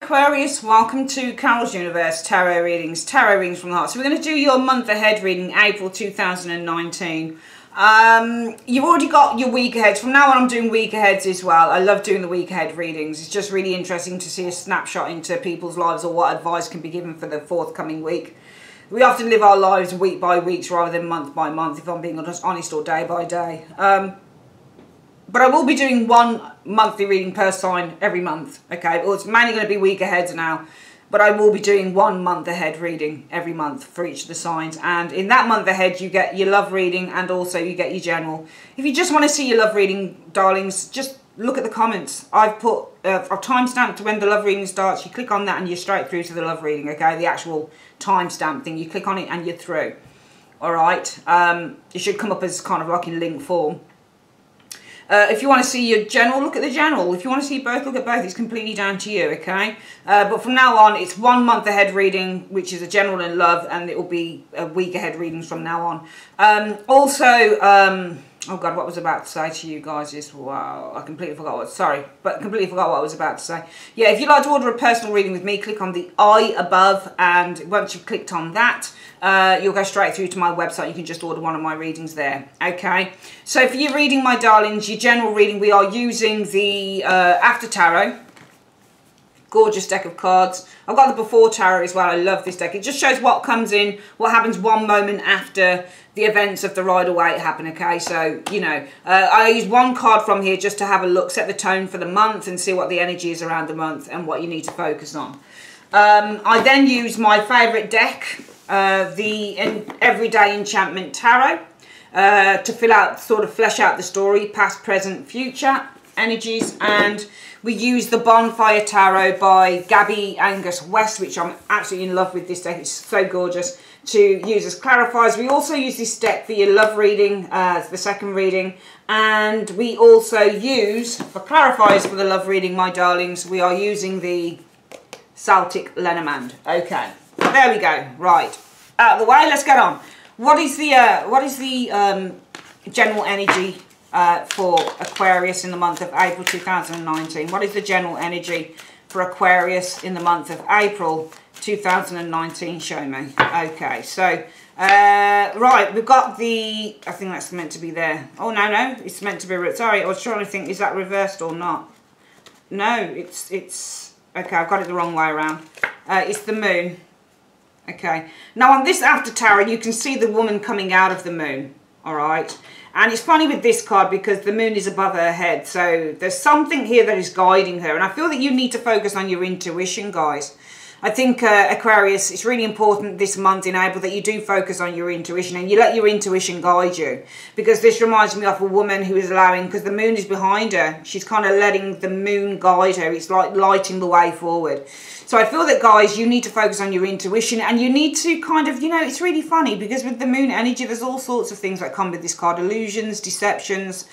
Aquarius, welcome to Carol's Universe Tarot Readings from the Heart. So we're going to do your month ahead reading, April 2019. You've already got your week aheads. From now on I'm doing week aheads as well. I love doing the week ahead readings. It's just really interesting to see a snapshot into people's lives or what advice can be given for the forthcoming week. We often live our lives week by week rather than month by month, if I'm being honest, or day by day. But I will be doing one monthly reading per sign every month, okay? Well, it's mainly going to be week aheads now, but I will be doing 1 month ahead reading every month for each of the signs. And in that month ahead, you get your love reading and also you get your general. If you just want to see your love reading, darlings, just look at the comments. I've put a timestamp to when the love reading starts. You click on that and you're straight through to the love reading, okay? The actual timestamp thing. You click on it and you're through, all right? It should come up as kind of like in link form. If you want to see your general, look at the general. If you want to see both, look at both. It's completely down to you, okay? But from now on, it's 1 month ahead reading, which is a general and love, and it will be a week ahead readings from now on. Oh God, what was I about to say to you guys is, wow, I completely forgot what, sorry, but completely forgot what I was about to say. Yeah, if you'd like to order a personal reading with me, click on the I above, and once you've clicked on that, you'll go straight through to my website. You can just order one of my readings there, okay? So for your reading, my darlings, your general reading, we are using the After Tarot. Gorgeous deck of cards. I've got the Before Tarot as well. I love this deck. It just shows what comes in, what happens 1 moment after the events of the Rider-Waite happen, okay? So, you know, I use one card from here just to have a look, set the tone for the month and see what the energy is around the month and what you need to focus on. I then use my favourite deck, the Everyday Enchantment Tarot, to flesh out the story, past, present, future energies. And we use the Bonfire Tarot by Gabby Angus West, which I'm absolutely in love with this deck. It's so gorgeous to use as clarifiers. We also use this deck for your love reading, the second reading. And we also use, for clarifiers for the love reading, my darlings, we are using the Celtic Lenormand. Okay, there we go. Right, out of the way, let's get on. What is the general energy for Aquarius in the month of April 2019? What is the general energy for Aquarius in the month of April 2019? Show me. Okay, so right, we've got the, I think that's meant to be there. Oh no, it's meant to be, sorry, I was trying to think, is that reversed or not? No, it's okay, I've got it the wrong way around. It's the moon. Okay, now on this After Tarot, you can see the woman coming out of the moon, all right? And it's funny with this card because the moon is above her head. So there's something here that is guiding her. And I feel that you need to focus on your intuition, guys. I think, Aquarius, it's really important this month in April that you do focus on your intuition and you let your intuition guide you. Because this reminds me of a woman who is allowing, because the moon is behind her, she's kind of letting the moon guide her. It's like lighting the way forward. So I feel that, guys, you need to focus on your intuition and you need to kind of, you know, it's really funny because with the moon energy, there's all sorts of things that come with this card. Illusions, deceptions,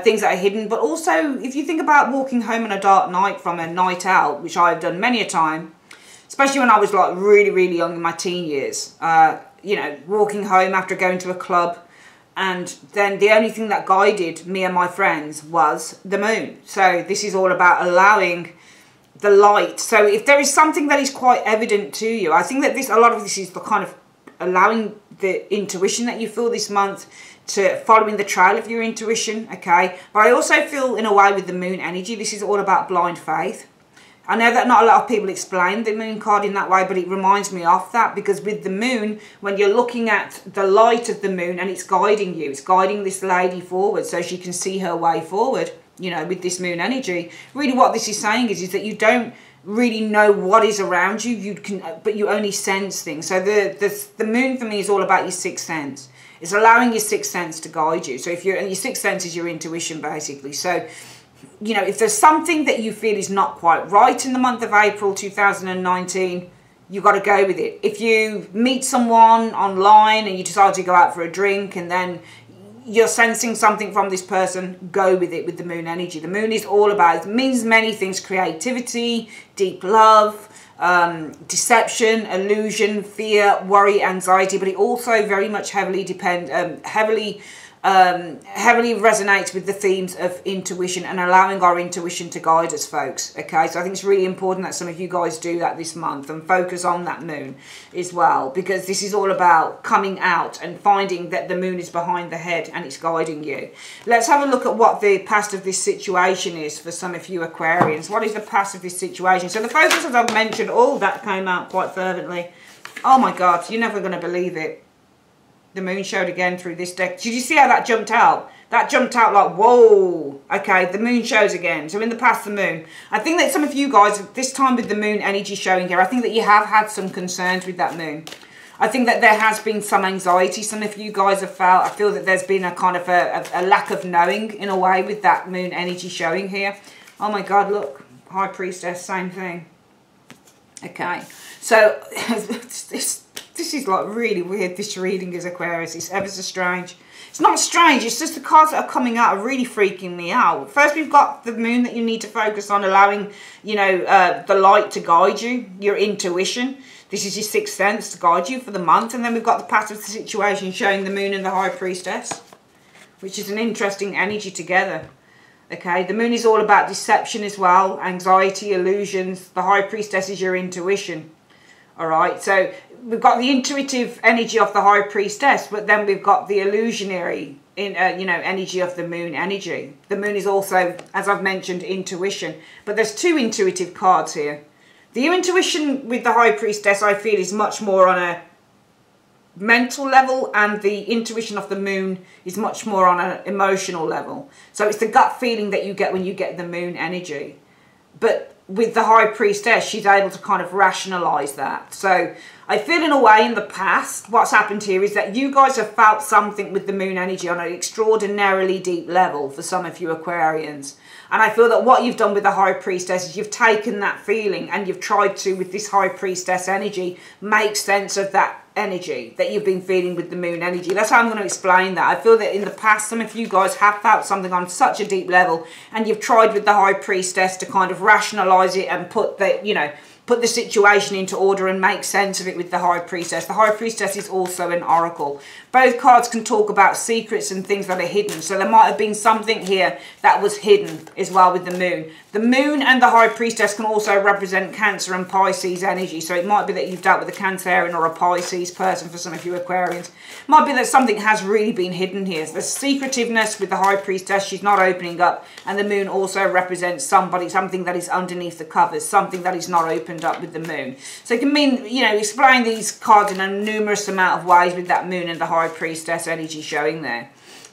things that are hidden. But also, if you think about walking home on a dark night from a night out, which I've done many a time, especially when I was like really, really young in my teen years, you know, walking home after going to a club, and then the only thing that guided me and my friends was the moon. So this is all about allowing the light. So if there is something that is quite evident to you, I think that a lot of this is the kind of allowing the intuition that you feel this month to following the trail of your intuition, okay? But I also feel in a way with the moon energy, this is all about blind faith. I know that not a lot of people explain the moon card in that way, but it reminds me of that because with the moon, when you're looking at the light of the moon and it's guiding you, it's guiding this lady forward so she can see her way forward, you know, with this moon energy. Really what this is saying is that you don't really know what is around you, but you only sense things. So the moon for me is all about your sixth sense. It's allowing your sixth sense to guide you. So your sixth sense is your intuition basically. So, you know, if there's something that you feel is not quite right in the month of April 2019, you've got to go with it. If you meet someone online and you decide to go out for a drink and then you're sensing something from this person, go with it with the moon energy. The moon is all about, it means many things: creativity, deep love, deception, illusion, fear, worry, anxiety, but it also very much heavily heavily resonates with the themes of intuition and allowing our intuition to guide us, folks. Okay, so I think it's really important that some of you guys do that this month and focus on that moon as well, because this is all about coming out and finding that the moon is behind the head and it's guiding you. Let's have a look at what the past of this situation is for some of you Aquarians. What is the past of this situation? So the focus, as I've mentioned, all that came out quite fervently. Oh my God, you're never going to believe it. The moon showed again through this deck. Did you see how that jumped out? That jumped out like, whoa. Okay, the moon shows again. So in the past, the moon. I think that some of you guys, this time with the moon energy showing here, I think that you have had some concerns with that moon. I think that there has been some anxiety. Some of you guys have felt, I feel that there's been a kind of a lack of knowing in a way with that moon energy showing here. Oh my God, look. High Priestess, same thing. Okay. So this is like really weird, this reading is Aquarius. It's ever so strange. It's not strange, it's just the cards that are coming out are really freaking me out. First, we've got the moon that you need to focus on, allowing, you know, the light to guide you, your intuition. This is your sixth sense to guide you for the month. And then we've got the past of the situation showing the moon and the High Priestess, which is an interesting energy together. Okay, the moon is all about deception as well, anxiety, illusions. The High Priestess is your intuition. All right, so we've got the intuitive energy of the High Priestess, but then we've got the illusionary, energy of the moon energy. The moon is also, as I've mentioned, intuition. But there's two intuitive cards here. The intuition with the High Priestess, I feel, is much more on a mental level, and the intuition of the moon is much more on an emotional level. So it's the gut feeling that you get when you get the moon energy. But with the High Priestess, she's able to kind of rationalize that. So I feel in a way in the past, what's happened here is that you guys have felt something with the moon energy on an extraordinarily deep level for some of you Aquarians. And I feel that what you've done with the High Priestess is you've taken that feeling and you've tried to, with this High Priestess energy, make sense of that energy that you've been feeling with the moon energy. That's how I'm going to explain that. I feel that in the past, some of you guys have felt something on such a deep level, and you've tried with the High Priestess to kind of rationalize it and put the, put the situation into order and make sense of it with the High Priestess. The High Priestess is also an oracle. Both cards can talk about secrets and things that are hidden. So there might have been something here that was hidden as well with the moon. The moon and the High Priestess can also represent Cancer and Pisces energy. So it might be that you've dealt with a Cancerian or a Pisces person for some of you Aquarians. It might be that something has really been hidden here. So the secretiveness with the High Priestess, she's not opening up. And the moon also represents something that is underneath the covers, something that is not opened up with the moon. So it can mean, explain these cards in a numerous amount of ways with that moon and the High Priestess energy showing there.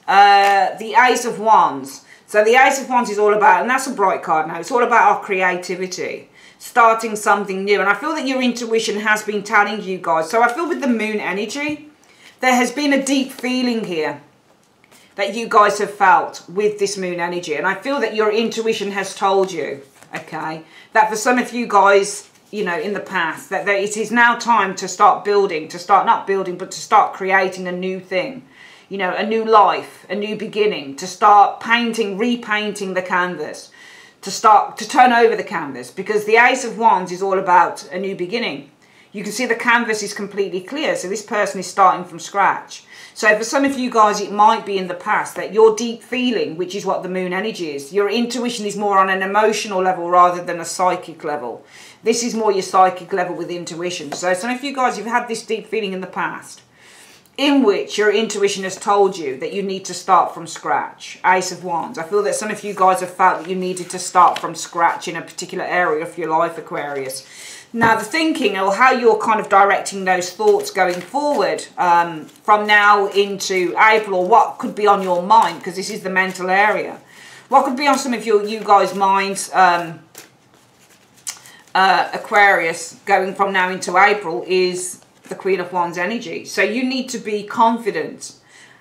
The Ace of Wands. So the Ace of Wands is all about, and that's a bright card now, it's all about our creativity, starting something new. And I feel that your intuition has been telling you guys. So I feel with the moon energy, there has been a deep feeling here that you guys have felt with this moon energy. And I feel that your intuition has told you, okay, that for some of you guys, in the past, that it is now time to start building, to start creating a new thing, a new life, a new beginning, to start repainting the canvas, to turn over the canvas, because the Ace of Wands is all about a new beginning. You can see the canvas is completely clear, so this person is starting from scratch. So for some of you guys, it might be in the past that your deep feeling, which is what the moon energy is, your intuition is more on an emotional level rather than a psychic level. This is more your psychic level with intuition. So some of you guys, you've had this deep feeling in the past, in which your intuition has told you that you need to start from scratch. Ace of Wands. I feel that some of you guys have felt that you needed to start from scratch in a particular area of your life, Aquarius. Now, the thinking, or how you're kind of directing those thoughts going forward from now into April, or what could be on your mind, because this is the mental area. What could be on some of you guys' minds, Aquarius, going from now into April, is the Queen of Wands energy. So you need to be confident,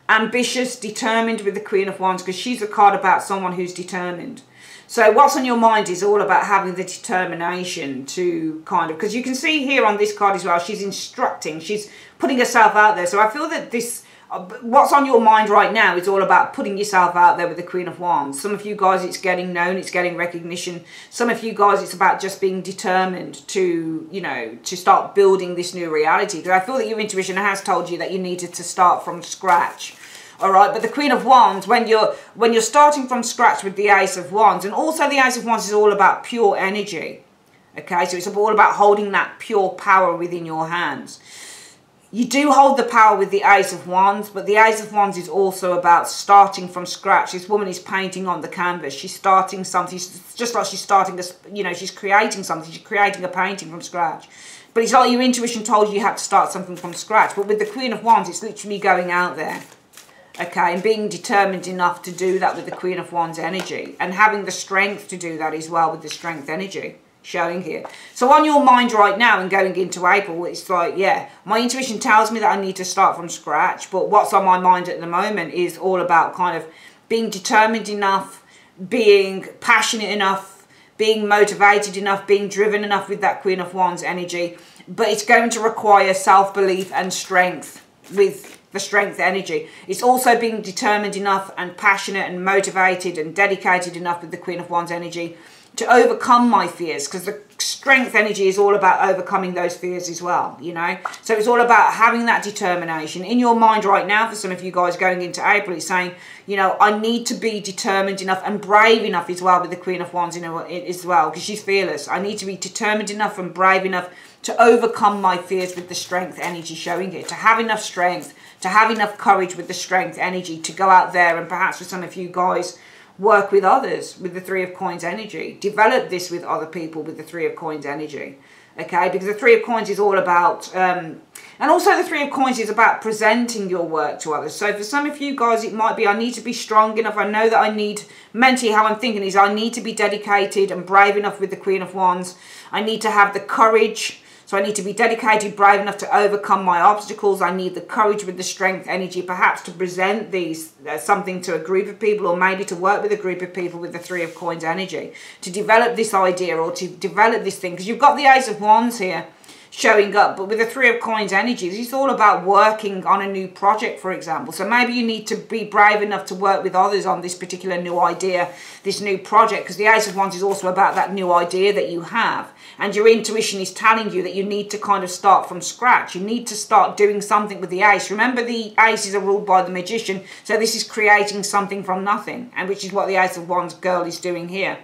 ambitious, determined with the Queen of Wands, because she's a card about someone who's determined. So what's on your mind is all about having the determination to because you can see here on this card as well, she's instructing, she's putting herself out there. So I feel that what's on your mind right now is all about putting yourself out there with the Queen of Wands. Some of you guys, it's getting known, it's getting recognition. Some of you guys, it's about just being determined to, to start building this new reality. Because I feel that your intuition has told you that you needed to start from scratch. All right, but the Queen of Wands, when you're starting from scratch with the Ace of Wands, and also the Ace of Wands is all about pure energy. Okay, so it's all about holding that pure power within your hands. You do hold the power with the Ace of Wands, but the Ace of Wands is also about starting from scratch. This woman is painting on the canvas. She's starting something, just like she's starting this, you know, she's creating something. She's creating a painting from scratch. But it's like your intuition told you had to start something from scratch. But with the Queen of Wands, it's literally going out there. Okay, and being determined enough to do that with the Queen of Wands energy. And having the strength to do that as well with the strength energy. Showing here. So on your mind right now and going into April, it's like, yeah, my intuition tells me that I need to start from scratch, but what's on my mind at the moment is all about kind of being determined enough, being passionate enough, being motivated enough, being driven enough with that Queen of Wands energy. But it's going to require self-belief and strength with the strength energy. It's also being determined enough and passionate and motivated and dedicated enough with the Queen of Wands energy to overcome my fears, because the strength energy is all about overcoming those fears as well, you know. So it's all about having that determination in your mind right now. For some of you guys going into April, it's saying, you know, I need to be determined enough and brave enough as well with the Queen of Wands, you know, as well, because she's fearless. I need to be determined enough and brave enough to overcome my fears with the strength energy showing here, to have enough strength, to have enough courage with the strength energy to go out there and perhaps for some of you guys, work with others with the Three of Coins energy. Develop this with other people with the Three of Coins energy. Okay, because the Three of Coins is all about, and also the Three of Coins is about presenting your work to others. So for some of you guys, it might be, I need to be strong enough. I know that I need, mentally how I'm thinking is I need to be dedicated and brave enough with the Queen of Wands. I need to have the courage. So I need to be dedicated, brave enough to overcome my obstacles. I need the courage with the strength energy, perhaps to present these something to a group of people, or maybe to work with a group of people with the Three of Coins energy, to develop this idea or to develop this thing. Because you've got the Ace of Wands here showing up, but with the Three of Coins energy, this is all about working on a new project, for example. So maybe you need to be brave enough to work with others on this particular new idea, this new project, because the Ace of Wands is also about that new idea that you have. And your intuition is telling you that you need to kind of start from scratch. You need to start doing something with the Ace. Remember, the Aces are ruled by the Magician, so this is creating something from nothing, and which is what the Ace of Wands girl is doing here.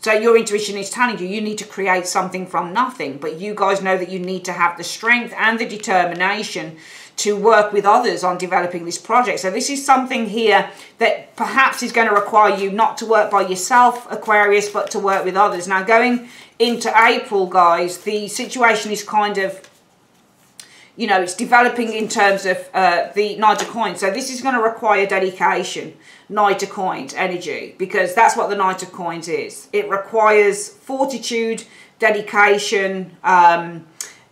So your intuition is telling you, you need to create something from nothing. But you guys know that you need to have the strength and the determination to work with others on developing this project. So this is something here that perhaps is going to require you not to work by yourself, Aquarius, but to work with others. Now going into April, guys, the situation is kind of, you know, it's developing in terms of the Knight of Coins. So this is going to require dedication, Knight of Coins energy, because that's what the Knight of Coins is. It requires fortitude, dedication,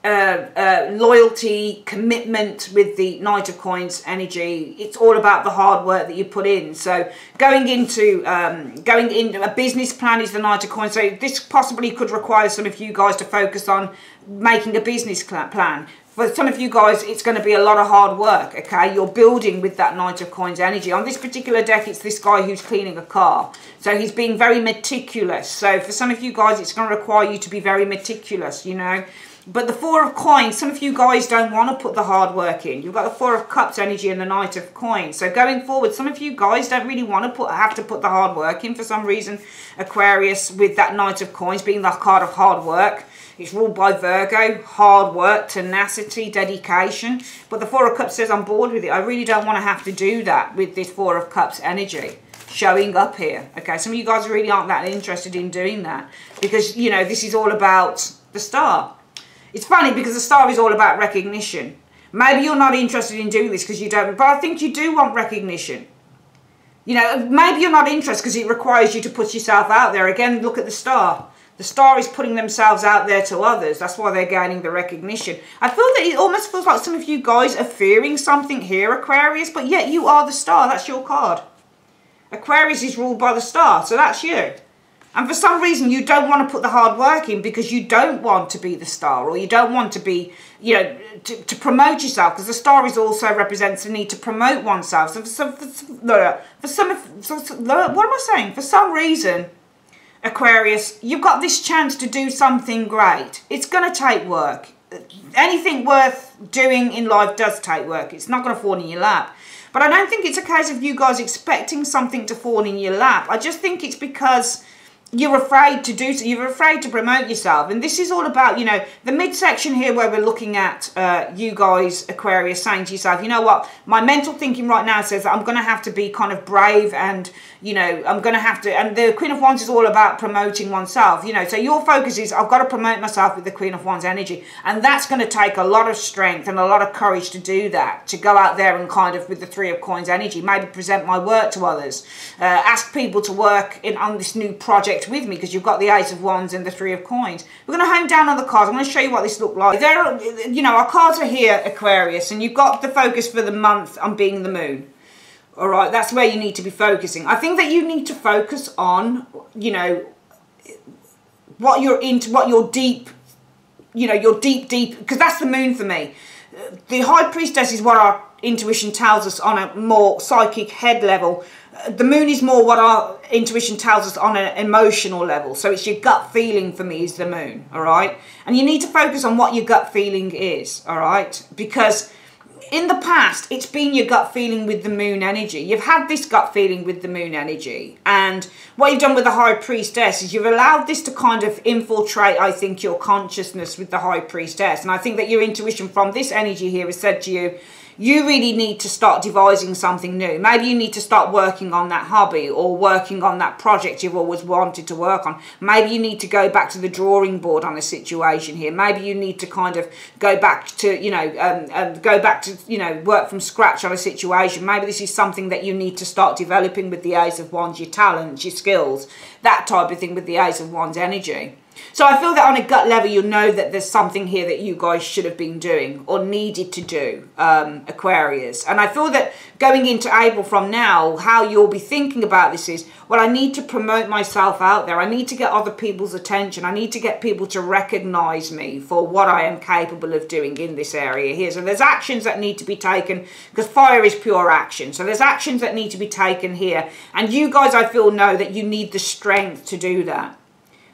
loyalty, commitment with the Knight of Coins energy. It's all about the hard work that you put in. So going into a business plan is the Knight of Coins. So this possibly could require some of you guys to focus on making a business plan. For some of you guys, it's going to be a lot of hard work, okay? You're building with that Knight of Coins energy. On this particular deck, it's this guy who's cleaning a car. So he's being very meticulous. So for some of you guys, it's going to require you to be very meticulous, you know? But the Four of Coins, some of you guys don't want to put the hard work in. You've got the Four of Cups energy and the Knight of Coins. So going forward, some of you guys don't really want to have to put the hard work in for some reason. Aquarius, with that Knight of Coins being the card of hard work. It's ruled by Virgo, hard work, tenacity, dedication. But the Four of Cups says, I'm bored with it. I really don't want to have to do that with this Four of Cups energy showing up here. Okay, some of you guys really aren't that interested in doing that because, you know, this is all about the Star. It's funny because the Star is all about recognition. Maybe you're not interested in doing this because you don't, but I think you do want recognition. You know, maybe you're not interested because it requires you to put yourself out there. Again, look at the Star. The Star is putting themselves out there to others. That's why they're gaining the recognition. I feel that it almost feels like some of you guys are fearing something here, Aquarius, but yet you are the Star. That's your card. Aquarius is ruled by the Star, so that's you. And for some reason, you don't want to put the hard work in because you don't want to be the Star, or you don't want to be, you know, to promote yourself, because the Star is also represents the need to promote oneself. So for some reason, Aquarius, you've got this chance to do something great. It's going to take work. Anything worth doing in life does take work. It's not going to fall in your lap. But But I don't think it's a case of you guys expecting something to fall in your lap. I just think it's because you're afraid to do so. You're afraid to promote yourself. And this is all about, you know, the midsection here where we're looking at you guys, Aquarius, saying to yourself, you know what, my mental thinking right now says that I'm going to have to be kind of brave and, you know, I'm going to have to, and the Queen of Wands is all about promoting oneself, you know, so your focus is, I've got to promote myself with the Queen of Wands energy. And that's going to take a lot of strength and a lot of courage to do that, to go out there and kind of, with the Three of Coins energy, maybe present my work to others, ask people to work on this new project with me, because you've got the Ace of Wands and the Three of Coins. We're going to hone down on the cards. I'm going to show you what this looks like. There, you know, our cards are here, Aquarius, and you've got the focus for the month on being the moon. All right, that's where you need to be focusing. I think that you need to focus on, you know, what you're into, what your deep, you know, your deep, because that's the moon for me. The High Priestess is what our intuition tells us on a more psychic head level. The moon is more what our intuition tells us on an emotional level. So it's your gut feeling for me is the moon, all right? And you need to focus on what your gut feeling is, all right? Because in the past, it's been your gut feeling with the moon energy. You've had this gut feeling with the moon energy. And what you've done with the High Priestess is you've allowed this to kind of infiltrate, I think, your consciousness with the High Priestess. And I think that your intuition from this energy here has said to you, you really need to start devising something new. Maybe you need to start working on that hobby or working on that project you've always wanted to work on. Maybe you need to go back to the drawing board on a situation here. Maybe you need to kind of go back to, you know, work from scratch on a situation. Maybe this is something that you need to start developing with the Ace of Wands, your talents, your skills, that type of thing with the Ace of Wands energy. So I feel that on a gut level, you'll know that there's something here that you guys should have been doing or needed to do, Aquarius. And I feel that going into April from now, how you'll be thinking about this is, well, I need to promote myself out there. I need to get other people's attention. I need to get people to recognize me for what I am capable of doing in this area here. So there's actions that need to be taken, because fire is pure action. So there's actions that need to be taken here. And you guys, I feel, know that you need the strength to do that.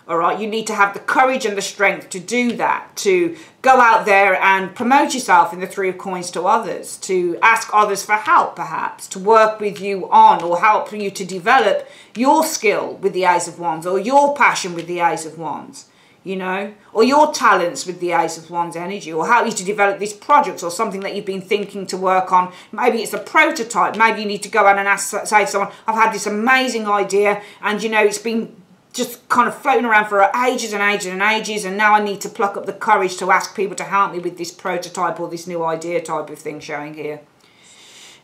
All right, you need to have the courage and the strength to do that, to go out there and promote yourself in the Three of Coins to others, to ask others for help, perhaps, to work with you on or help you to develop your skill with the Ace of Wands or your passion with the Ace of Wands, you know, or your talents with the Ace of Wands energy, or help you to develop this project or something that you've been thinking to work on. Maybe it's a prototype. Maybe you need to go out and say to someone, I've had this amazing idea and, you know, it's been just kind of floating around for ages and ages and ages, and now I need to pluck up the courage to ask people to help me with this prototype or this new idea type of thing showing here.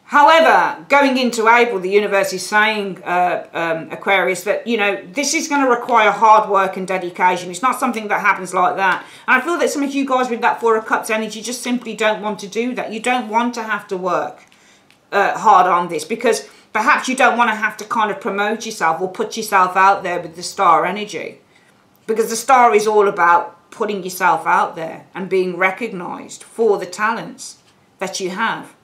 However, going into April, the universe is saying, Aquarius, that, you know, this is going to require hard work and dedication. It's not something that happens like that. And I feel that some of you guys with that Four of Cups energy just simply don't want to do that. You don't want to have to work hard on this, because perhaps you don't want to have to kind of promote yourself or put yourself out there with the star energy. Because the star is all about putting yourself out there and being recognised for the talents that you have.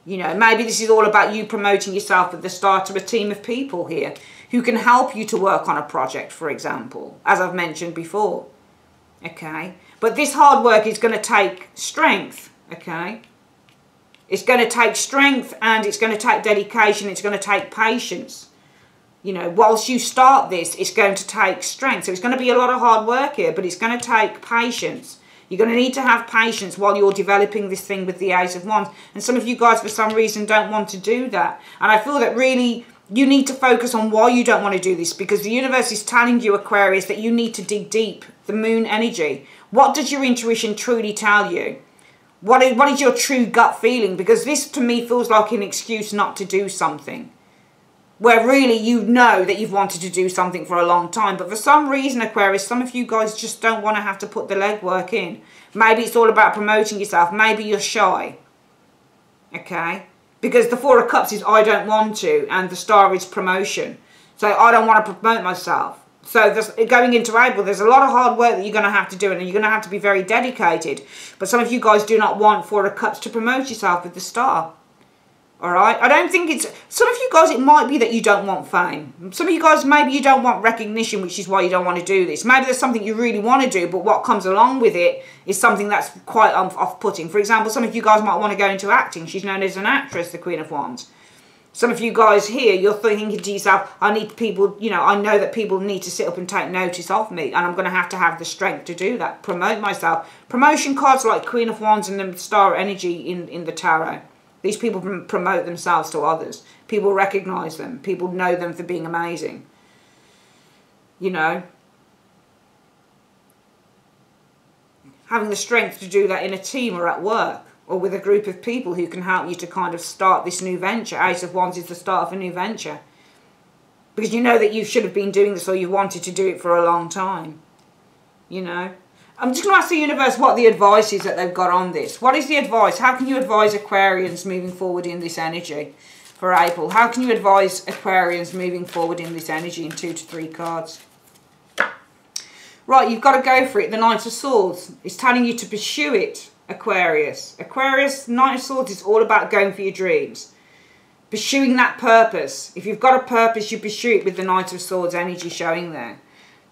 You know, maybe this is all about you promoting yourself with the star to a team of people here who can help you to work on a project, for example, as I've mentioned before. Okay? But this hard work is going to take strength. Okay? It's going to take strength, and it's going to take dedication. It's going to take patience. You know, whilst you start this, it's going to take strength. So it's going to be a lot of hard work here, but it's going to take patience. You're going to need to have patience while you're developing this thing with the Ace of Wands. And some of you guys, for some reason, don't want to do that. And I feel that really you need to focus on why you don't want to do this, because the universe is telling you, Aquarius, that you need to dig deep. The moon energy. What does your intuition truly tell you? What is your true gut feeling? Because this, to me, feels like an excuse not to do something. Where really you know that you've wanted to do something for a long time. But for some reason, Aquarius, some of you guys just don't want to have to put the legwork in. Maybe it's all about promoting yourself. Maybe you're shy. Okay? Because the Four of Cups is I don't want to. And the Star is promotion. So I don't want to promote myself. So going into April, there's a lot of hard work that you're going to have to do, and you're going to have to be very dedicated. But some of you guys do not want Four of Cups to promote yourself with the Star. All right, I don't think it's, some of you guys, it might be that you don't want fame. Some of you guys, maybe you don't want recognition, which is why you don't want to do this. Maybe there's something you really want to do, but what comes along with it is something that's quite off-putting. For example, some of you guys might want to go into acting. She's known as an actress, the Queen of Wands. Some of you guys here, you're thinking to yourself, I need people, you know, I know that people need to sit up and take notice of me, and I'm going to have the strength to do that, promote myself. Promotion cards like Queen of Wands and the Star Energy in the Tarot. These people promote themselves to others. People recognize them. People know them for being amazing. You know. Having the strength to do that in a team or at work, or with a group of people who can help you to kind of start this new venture. Ace of Wands is the start of a new venture. Because you know that you should have been doing this, or you wanted to do it for a long time. You know. I'm just going to ask the universe what the advice is that they've got on this. What is the advice? How can you advise Aquarians moving forward in this energy for April? How can you advise Aquarians moving forward in this energy in 2 to 3 cards? Right, you've got to go for it. The Knight of Swords is telling you to pursue it, Aquarius. Aquarius, Knight of Swords is all about going for your dreams. Pursuing that purpose. If you've got a purpose, you pursue it with the Knight of Swords energy showing there.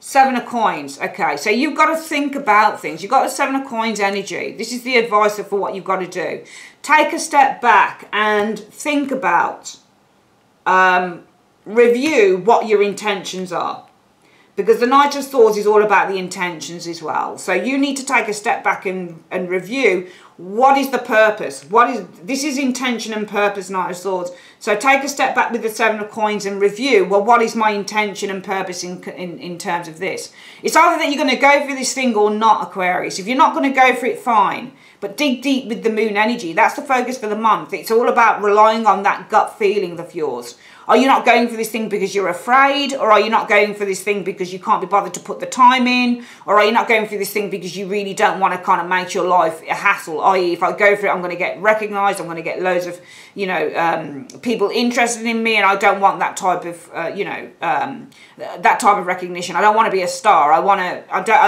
7 of Coins. Okay, so you've got to think about things. You've got the 7 of Coins energy. This is the advice for what you've got to do. Take a step back and think about, review what your intentions are. Because the Knight of Swords is all about the intentions as well. So you need to take a step back and review what is the purpose. This is intention and purpose, Knight of Swords. So take a step back with the 7 of Coins and review, well, what is my intention and purpose in terms of this? It's either that you're going to go for this thing or not, Aquarius. If you're not going to go for it, fine. But dig deep with the moon energy. That's the focus for the month. It's all about relying on that gut feeling of yours. Are you not going for this thing because you're afraid? Or are you not going for this thing because you can't be bothered to put the time in? Or are you not going for this thing because you really don't want to kind of make your life a hassle? I.e., if I go for it, I'm going to get recognised. I'm going to get loads of, you know, people interested in me. And I don't want that type of, that type of recognition. I don't want to be a star. I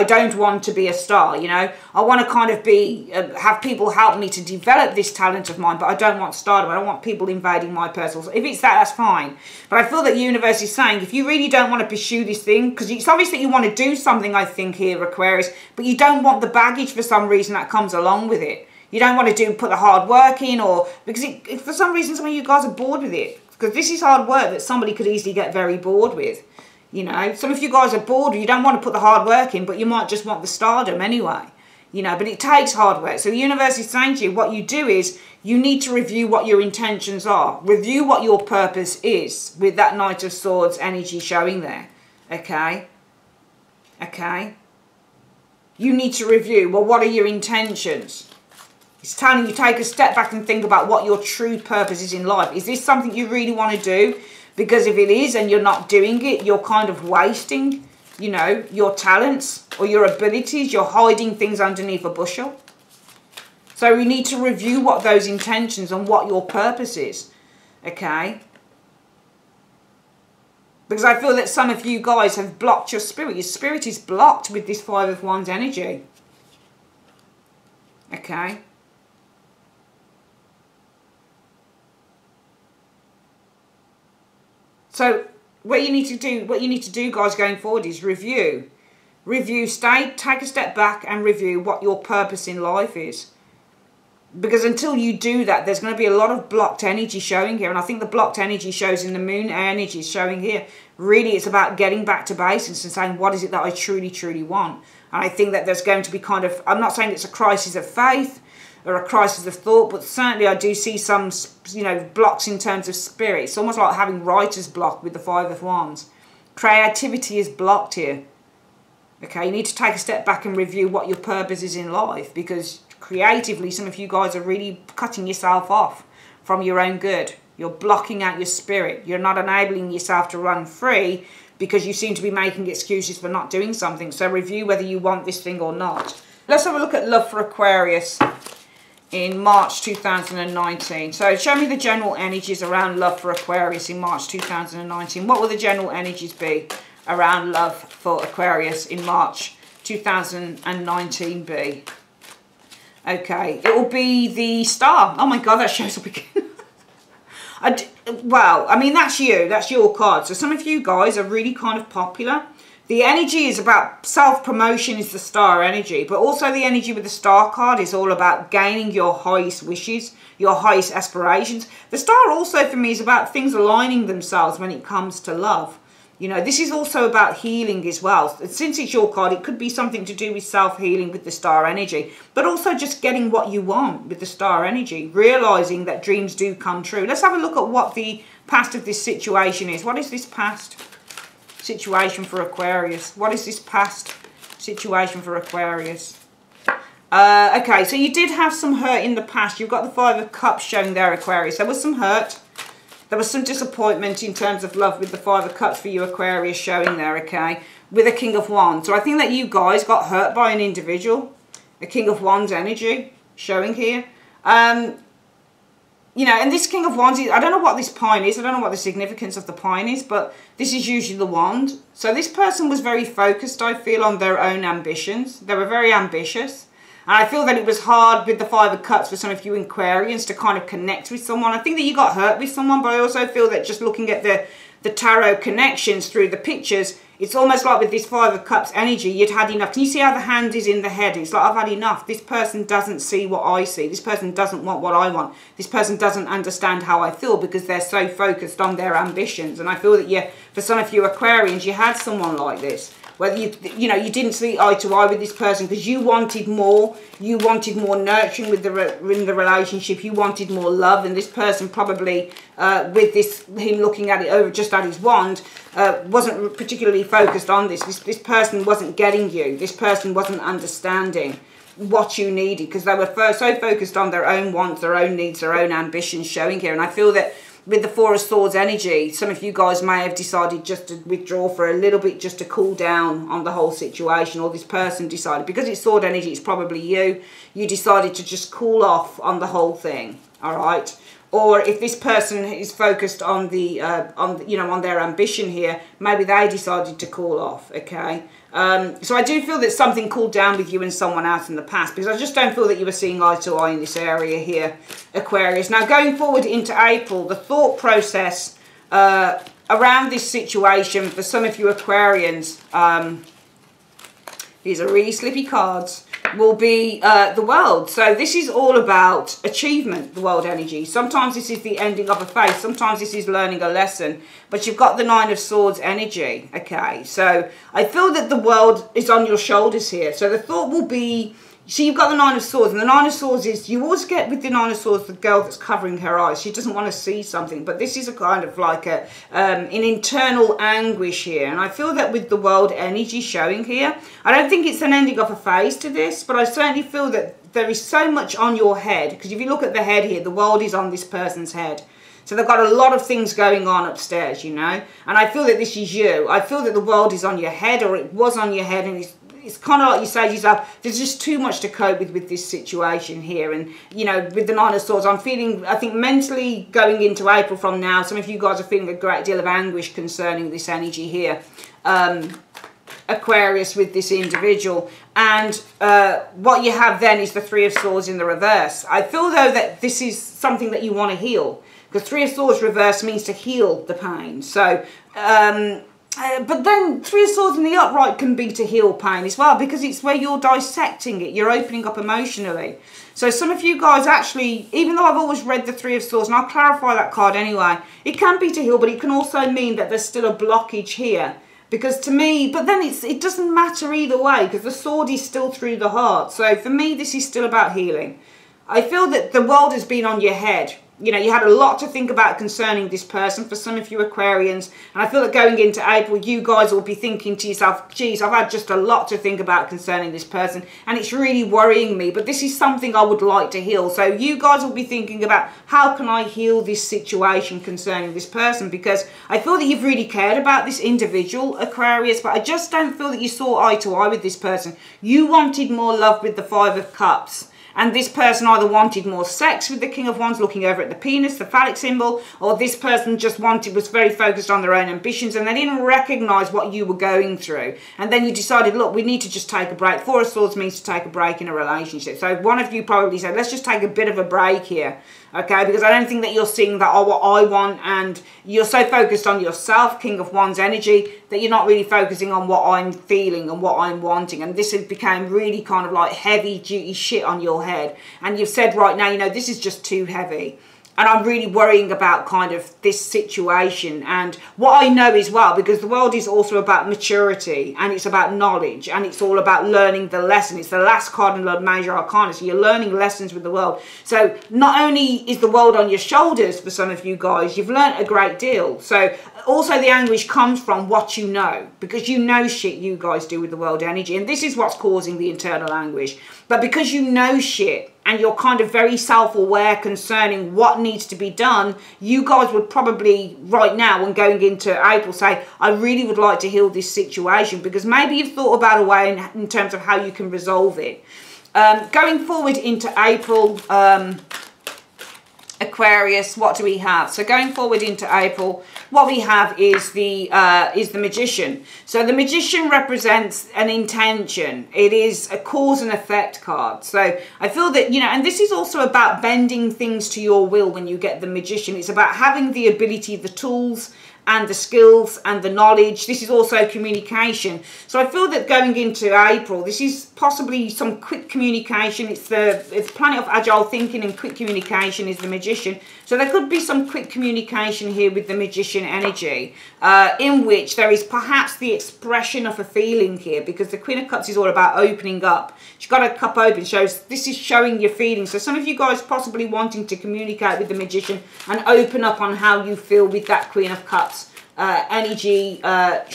don't want to be a star, you know. I want to kind of be, have people help me to develop this talent of mine. But I don't want stardom. I don't want people invading my personal. If it's that, that's fine. But I feel that the universe is saying, if you really don't want to pursue this thing, because it's obvious that you want to do something, I think, here, Aquarius, but you don't want the baggage for some reason that comes along with it. You don't want to put the hard work in, or because for some reason some of you guys are bored with it. Because this is hard work that somebody could easily get very bored with. You know, some of you guys are bored, you don't want to put the hard work in, but you might just want the stardom anyway. You know, but it takes hard work. So the universe is saying to you, what you do is, you need to review what your intentions are. Review what your purpose is with that Knight of Swords energy showing there. Okay? Okay? You need to review, well, what are your intentions? It's telling you, take a step back and think about what your true purpose is in life. Is this something you really want to do? Because if it is and you're not doing it, you're kind of wasting, you know, your talents or your abilities. You're hiding things underneath a bushel. So we need to review what those intentions and what your purpose is. Okay? Because I feel that some of you guys have blocked your spirit. Your spirit is blocked with this 5 of Wands energy. Okay? So what you need to do, guys, going forward is review. Take a step back and review what your purpose in life is. Because until you do that, there's going to be a lot of blocked energy showing here. And I think the blocked energy shows in the moon energy showing here. Really, it's about getting back to basics and saying, what is it that I truly, truly want? And I think that there's going to be kind of, I'm not saying it's a crisis of faith or a crisis of thought, but certainly I do see some, you know, blocks in terms of spirit. It's almost like having writer's block with the 5 of Wands. Creativity is blocked here. Okay, you need to take a step back and review what your purpose is in life, because creatively, some of you guys are really cutting yourself off from your own good. You're blocking out your spirit. You're not enabling yourself to run free because you seem to be making excuses for not doing something. So review whether you want this thing or not. Let's have a look at love for Aquarius in March 2019. So show me the general energies around love for Aquarius in March 2019. What will the general energies be around love for Aquarius in March 2019 be? Okay, it will be the Star. Oh my God, that shows up again. Well, I mean, that's you. That's your card. So some of you guys are really kind of popular. The energy is about self-promotion is the star energy, but also the energy with the star card is all about gaining your highest wishes, your highest aspirations. The star also for me is about things aligning themselves when it comes to love. You know, this is also about healing as well. Since it's your card, it could be something to do with self-healing with the star energy, but also just getting what you want with the star energy, realizing that dreams do come true. Let's have a look at what the past of this situation is. What is this past situation for Aquarius? What is this past situation for Aquarius? Okay, so you did have some hurt in the past. You've got the Five of Cups showing there, Aquarius. There was some hurt. There was some disappointment in terms of love with the Five of Cups for you, Aquarius, showing there, okay? With a King of Wands. So I think that you guys got hurt by an individual. The King of Wands energy showing here. You know, and this King of Wands, I don't know what this pine is. I don't know what the significance of the pine is, but this is usually the wand. So this person was very focused, I feel, on their own ambitions. They were very ambitious. And I feel that it was hard with the Five of Cups for some of you Aquarians to kind of connect with someone. I think that you got hurt with someone, but I also feel that just looking at the tarot connections through the pictures, it's almost like with this Five of Cups energy, you'd had enough. Can you see how the hand is in the head? It's like, I've had enough. This person doesn't see what I see. This person doesn't want what I want. This person doesn't understand how I feel because they're so focused on their ambitions. And I feel that for some of you Aquarians, you had someone like this. Whether you know, you didn't see eye to eye with this person because you wanted more nurturing with in the relationship, you wanted more love, and this person probably, with him looking at it over just at his wand, wasn't particularly focused on this. This person wasn't getting you. This person wasn't understanding what you needed because they were so focused on their own wants, their own needs, their own ambitions showing here. And I feel that with the Four of Swords energy, some of you guys may have decided just to withdraw for a little bit, just to cool down on the whole situation, or this person decided, because it's sword energy, it's probably you decided to just cool off on the whole thing, all right? Or if this person is focused on on their ambition here, maybe they decided to cool off, okay? So I do feel that something cooled down with you and someone else in the past, because I just don't feel that you were seeing eye to eye in this area here, Aquarius. Now, going forward into April, the thought process around this situation for some of you Aquarians, these are really slippy cards, will be the world. So this is all about achievement, the world energy. Sometimes this is the ending of a phase. Sometimes this is learning a lesson. But you've got the Nine of Swords energy. Okay, so I feel that the world is on your shoulders here. So the thought will be, so you've got the Nine of Swords, and the Nine of Swords is, you always get with the Nine of Swords the girl that's covering her eyes. She doesn't want to see something, but this is a kind of like an internal anguish here. And I feel that with the world energy showing here, I don't think it's an ending of a phase to this, but I certainly feel that there is so much on your head, because if you look at the head here, the world is on this person's head. So they've got a lot of things going on upstairs, you know. And I feel that this is you. I feel that the world is on your head, or it was on your head, and it's kind of like you say to yourself, there's just too much to cope with this situation here. And, you know, with the Nine of Swords, I'm feeling, I think mentally going into April from now, some of you guys are feeling a great deal of anguish concerning this energy here. Aquarius with this individual. And what you have then is the Three of Swords in the reverse. I feel, though, that this is something that you want to heal. Because Three of Swords reverse means to heal the pain. So, but then Three of Swords in the upright can be to heal pain as well, because it's where you're dissecting it, you're opening up emotionally. So some of you guys actually, even though I've always read the Three of Swords, and I'll clarify that card anyway, it can be to heal, but it can also mean that there's still a blockage here. Because to me, but then it doesn't matter either way, because the sword is still through the heart. So for me, this is still about healing. I feel that the world has been on your head. You know, you had a lot to think about concerning this person for some of you Aquarians. And I feel that going into April, you guys will be thinking to yourself, geez, I've had just a lot to think about concerning this person. And it's really worrying me. But this is something I would like to heal. So you guys will be thinking about, how can I heal this situation concerning this person? Because I feel that you've really cared about this individual, Aquarius. But I just don't feel that you saw eye to eye with this person. You wanted more love with the Five of Cups. And this person either wanted more sex with the King of Wands, looking over at the penis, the phallic symbol, or this person just was very focused on their own ambitions and they didn't recognize what you were going through. And then you decided, look, we need to just take a break. Four of Swords means to take a break in a relationship. So one of you probably said, let's just take a bit of a break here. Okay, because I don't think that you're seeing that, oh, what I want, and you're so focused on yourself, King of Wands energy, that you're not really focusing on what I'm feeling and what I'm wanting. And this has become really kind of like heavy duty shit on your head. And you've said right now, you know, this is just too heavy. And I'm really worrying about kind of this situation. And what I know as well, because the world is also about maturity and it's about knowledge and it's all about learning the lesson. It's the last card in the major arcana. So you're learning lessons with the world. So not only is the world on your shoulders for some of you guys, you've learned a great deal. So also the anguish comes from what you know, because you know shit you guys do with the world energy. And this is what's causing the internal anguish. But because you know shit, and you're kind of very self-aware concerning what needs to be done, you guys would probably right now when going into April say, I really would like to heal this situation, because maybe you've thought about a way in terms of how you can resolve it. Going forward into April, Aquarius, what do we have? So going forward into April, what we have is the Magician. So the Magician represents an intention. It is a cause and effect card. So I feel that, you know, and this is also about bending things to your will when you get the Magician. It's about having the ability, the tools, and the skills and the knowledge. This is also communication. So I feel that going into April, this is possibly some quick communication. It's planet of agile thinking, and quick communication is the Magician. So there could be some quick communication here with the Magician energy, in which there is perhaps the expression of a feeling here, because the Queen of Cups is all about opening up. She's got a cup open, shows this is showing your feelings. So some of you guys possibly wanting to communicate with the Magician and open up on how you feel with that Queen of Cups energy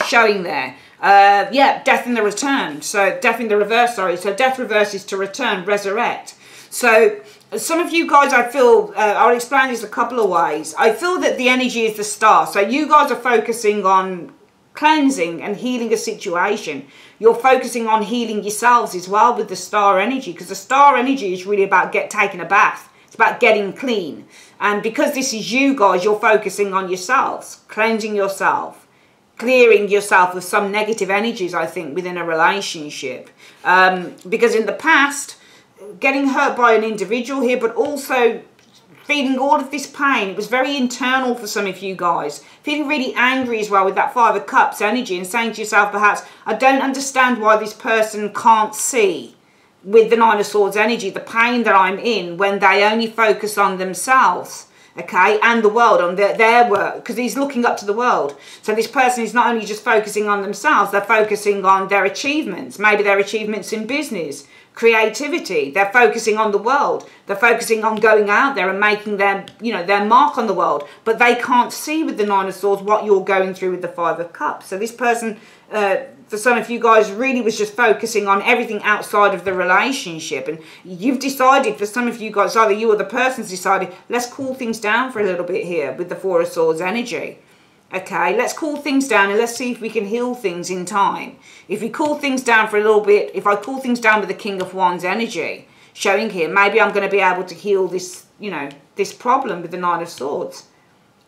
showing there. Yeah, death in the return. So death in the reverse, sorry. So death reverse is to return, resurrect. So some of you guys, I feel, I'll explain this a couple of ways. I feel that the energy is the star. So you guys are focusing on cleansing and healing a situation. You're focusing on healing yourselves as well with the star energy, because the star energy is really about taking a bath. It's about getting clean. And because this is you guys, you're focusing on yourselves, cleansing yourself, clearing yourself of some negative energies, I think, within a relationship. Because in the past, getting hurt by an individual here, but also feeling all of this pain, it was very internal for some of you guys. Feeling really angry as well with that Five of Cups energy and saying to yourself, perhaps, I don't understand why this person can't see, with the Nine of Swords energy, the pain that I'm in when they only focus on themselves, okay, and the world, on their work, because he's looking up to the world. So this person is not only just focusing on themselves, they're focusing on their achievements, maybe their achievements in business, creativity. They're focusing on the world. They're focusing on going out there and making their, you know, their mark on the world. But they can't see with the Nine of Swords what you're going through with the Five of Cups. So this person, for some of you guys, really was just focusing on everything outside of the relationship. And you've decided, for some of you guys, either you or the person's decided, let's cool things down for a little bit here with the Four of Swords energy. Okay, let's cool things down and let's see if we can heal things in time. If we cool things down for a little bit, if I cool things down with the King of Wands energy showing here, maybe I'm going to be able to heal this, you know, this problem with the Nine of Swords.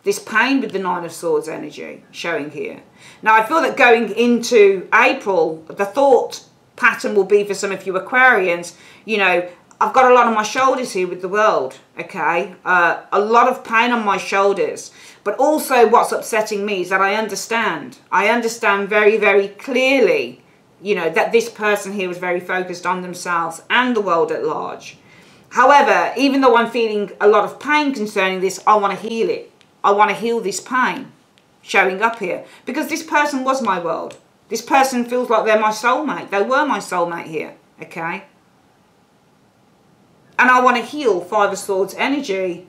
This pain with the Nine of Swords energy showing here. Now, I feel that going into April, the thought pattern will be for some of you Aquarians, you know, I've got a lot on my shoulders here with the world, okay? A lot of pain on my shoulders. But also what's upsetting me is that I understand. I understand very, very clearly, you know, that this person here was very focused on themselves and the world at large. However, even though I'm feeling a lot of pain concerning this, I want to heal it. I want to heal this pain showing up here. Because this person was my world. This person feels like they're my soulmate. They were my soulmate here, okay? And I want to heal Five of Swords energy,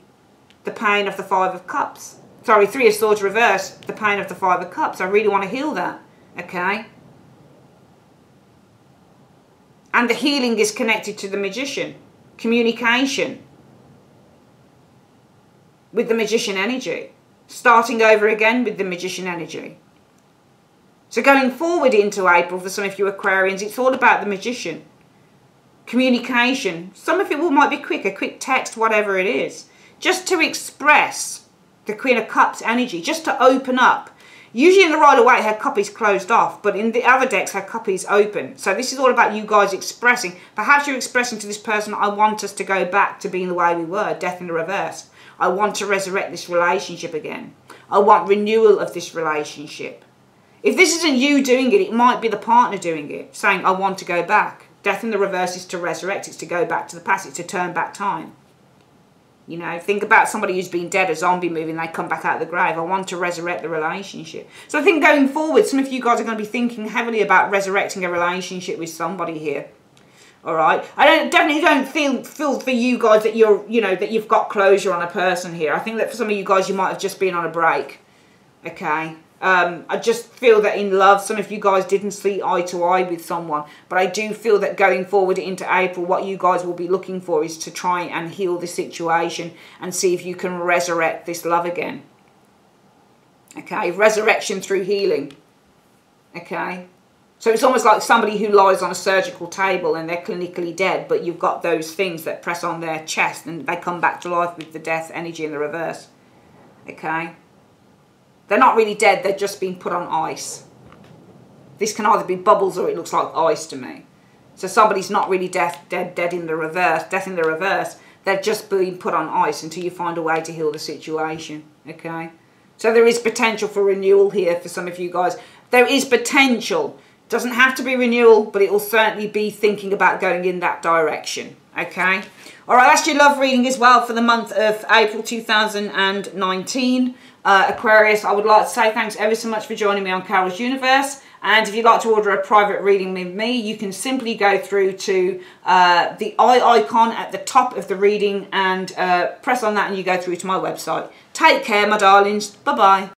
the pain of the Five of Cups. Sorry, Three of Swords reverse, the pain of the Five of Cups. I really want to heal that, okay? And the healing is connected to the Magician. Communication with the Magician energy. Starting over again with the Magician energy. So going forward into April, for some of you Aquarians, it's all about the Magician. communication. Some of it might be quick, a quick text, whatever it is. Just to express the Queen of Cups energy, just to open up. Usually in the Rider-Waite, her cup is closed off, but in the other decks, her cup is open. So this is all about you guys expressing. Perhaps you're expressing to this person, I want us to go back to being the way we were, death in the reverse. I want to resurrect this relationship again. I want renewal of this relationship. If this isn't you doing it, it might be the partner doing it, saying, I want to go back. Death in the reverse is to resurrect, it's to go back to the past, it's to turn back time. You know, think about somebody who's been dead, a zombie movie, and they come back out of the grave. I want to resurrect the relationship. So I think going forward, some of you guys are going to be thinking heavily about resurrecting a relationship with somebody here. All right. I definitely don't feel for you guys that you're, you know, that you've got closure on a person here. I think that for some of you guys, you might have just been on a break. Okay. I just feel that in love, some of you guys didn't see eye to eye with someone. But I do feel that going forward into April, what you guys will be looking for is to try and heal the situation and see if you can resurrect this love again. Okay, resurrection through healing. Okay. So it's almost like somebody who lies on a surgical table and they're clinically dead, but you've got those things that press on their chest and they come back to life with the death energy in the reverse. Okay. They're not really dead, they've just been put on ice. This can either be bubbles or it looks like ice to me. So somebody's not really dead in the reverse, death in the reverse. They've just been put on ice until you find a way to heal the situation. Okay? So there is potential for renewal here for some of you guys. There is potential. Doesn't have to be renewal, but it will certainly be thinking about going in that direction. Okay? Alright, that's your love reading as well for the month of April 2019. Aquarius, I would like to say thanks ever so much for joining me on Carol's Universe. And if you'd like to order a private reading with me, you can simply go through to the eye icon at the top of the reading and press on that and you go through to my website. Take care, my darlings. Bye-bye.